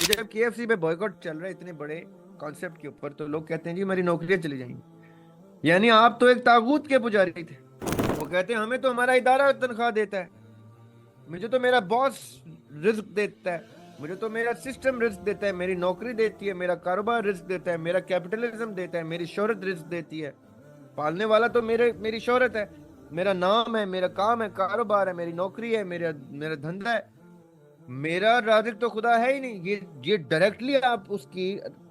कि जब केएफसी पे बॉयकॉट चल रहा है इतने बड़े कॉन्सेप्ट के ऊपर, तो लोग कहते हैं जी हमारी नौकरियां चली जाएंगी। यानी आप तो एक तागूत के पुजारी थे। वो कहते हैं हमें तो हमारा इदारा तनख्वाह देता है, मुझे तो मेरा बॉस रिस्क देता है, मुझे तो मेरा सिस्टम रिस्क देता है, मेरी नौकरी देती है, मेरा कारोबार रिस्क देता है, मेरा कैपिटलिज्म देता है, मेरी शोहरत रिस्क देती है। पालने वाला तो मेरी शोहरत है, मेरा नाम है, मेरा काम है, कारोबार है, मेरी नौकरी है, मेरा मेरा धंधा है। मेरा राज़िक तो खुदा है ही नहीं। ये डायरेक्टली आप उसकी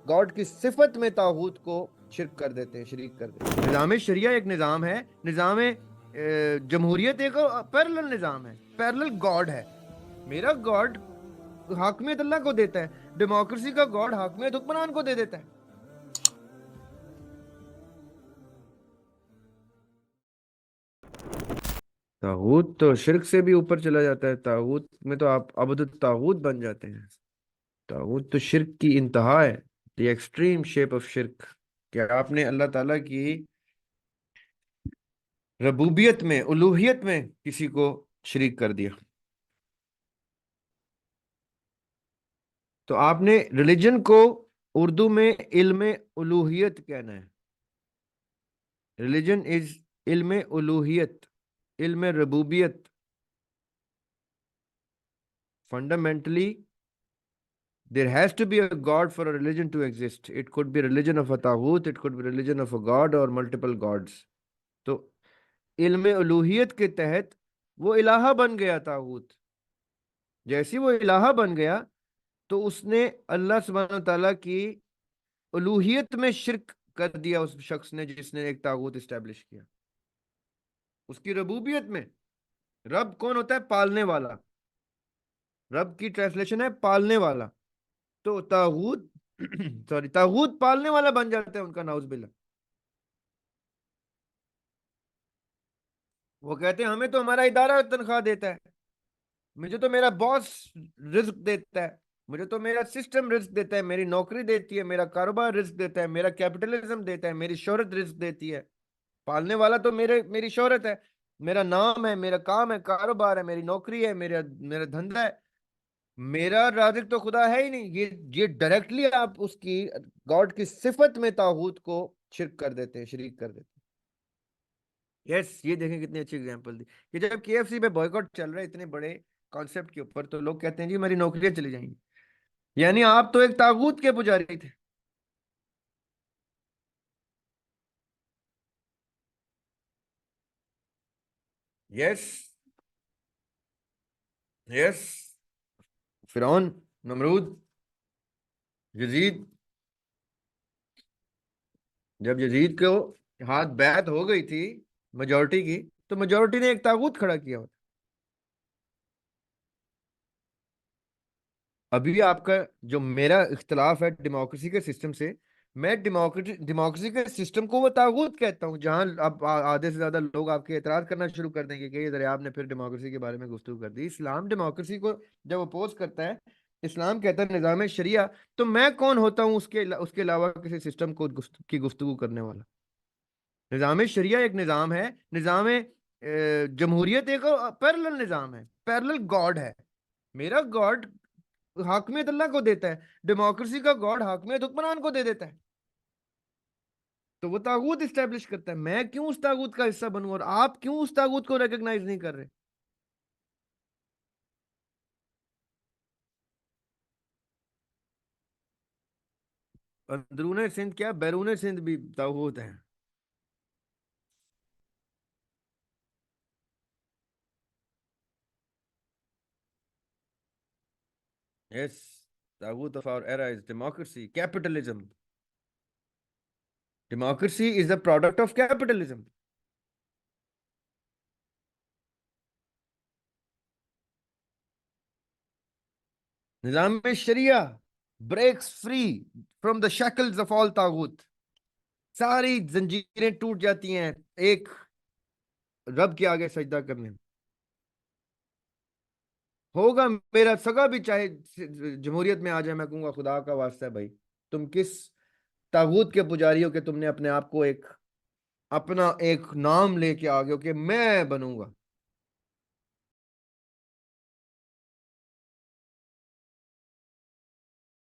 गॉड की सिफत में ताहूत को शिरक कर देते हैं, शरीक कर देते हैं। निज़ाम शरिया एक निज़ाम है, निज़ाम जमहूरियत एक पैरेलल निज़ाम है, पैरेलल गॉड है। मेरा गॉड हाकमियत अल्लाह को देता है, डेमोक्रेसी का गॉड हाकमियत हुक्मरान को दे देता है। तागूत तो शिरक से भी ऊपर चला जाता है, तागूत में तो आप अबद तागूत बन जाते हैं। तागूत तो शिरक की इंतहा है, द एक्सट्रीम शेप ऑफ शिरक। क्या आपने अल्लाह ताला की रबूबियत में, उलूहियत में किसी को शरीक कर दिया। तो आपने रिलीजन को उर्दू में इल्म उलूहियत कहना है। रिलीजन इज इल्म उलूहियत, इल्म रबूबियत। Fundamentally there has to be a god for a religion to exist. It could be religion of a taghut, it could be religion of a god or multiple gods. तो इल्म उलूहियत के तहत वो इलाहा बन गया तागूत। जैसे वो इलाहा बन गया तो उसने अल्लाह सुब्हानहू तआला की उलूहियत में शिरक कर दिया उस शख्स ने जिसने एक तागूत इस्टेब्लिश किया। उसकी रबूबियत में, रब कौन होता है? पालने वाला। रब की ट्रांसलेशन है पालने वाला। तो तागूत सॉरी, तागूत पालने वाला बन जाता है उनका, नाउज बिल्ला। वो कहते हैं हमें तो हमारा इदारा तनख्वाह देता है, मुझे तो मेरा बॉस रिस्क देता है, मुझे तो मेरा सिस्टम रिस्क देता है, मेरी नौकरी देती है, मेरा कारोबार रिस्क देता है, मेरा कैपिटलिज्म देता है, मेरी शोहरत रिस्क देती है। पालने वाला तो मेरी शोहरत है, मेरा नाम है, मेरा काम है, कारोबार है, मेरी नौकरी है, मेरा मेरा धंधा है। मेरा राज़िक तो खुदा है ही नहीं। ये डायरेक्टली आप उसकी गॉड की सिफत में ताहूत को शिरक कर देते हैं, शरीक कर देते हैं। यस, ये देखें कितनी अच्छी एग्जांपल दी कि जब केएफसी पे बॉयकॉट चल रहा है इतने बड़े कॉन्सेप्ट के ऊपर, तो लोग कहते हैं जी हमारी नौकरियां चली जाएंगी। यानी आप तो एक तागूत के पुजारी थे। Yes, yes. फिरौन, नमरूद, यजीद। जब यजीद को हाथ बैत हो गई थी मेजोरिटी की, तो मेजोरिटी ने एक तागूत खड़ा किया। अभी आपका जो मेरा इख्तलाफ है डेमोक्रेसी के सिस्टम से, मैं डेमोक्रेसी के सिस्टम को वो तागूत कहता हूँ। जहां अब आधे से ज्यादा लोग आपके एतराज करना शुरू कर देंगे कि इधर आपने फिर डेमोक्रेसी के बारे में गुफ्तगू कर दी। इस्लाम डेमोक्रेसी को जब अपोज करता है, इस्लाम कहता है निज़ाम शरिया, तो मैं कौन होता हूँ उसके अलावा किसी सिस्टम को की गुफ्तगू करने वाला। निज़ाम शरिया एक निज़ाम है, निज़ाम जमहूरियत एक पैरेलल निज़ाम है, पैरेलल गॉड है। मेरा गॉड हाकमियत अल्लाह को देता है, डेमोक्रेसी का गॉड हाकमियत हुक्मरान को दे देता है। तो वो तागूत इस्टेब्लिश करता है। मैं क्यों उस तागूत का हिस्सा बनूं, और आप क्यों उस तागूत को रिकॉग्नाइज नहीं कर रहे? अंदरून सिंध क्या, बैरून सिंध भी तागूत है। यस, तागूत of our era is democracy, capitalism. Democracy is the product of capitalism. निजाम शरिया breaks free from the shackles of all तागूत। सारी जंजीरें टूट जाती हैं एक रब के आगे सजदा करने में। होगा मेरा सगा भी चाहे जमहूरियत में आ जाए, मैं कहूंगा खुदा का वास्ता है भाई, तुम किस तागूत के पुजारी हो कि तुमने अपने आप को एक अपना एक नाम लेके आ गए हो कि मैं बनूंगा।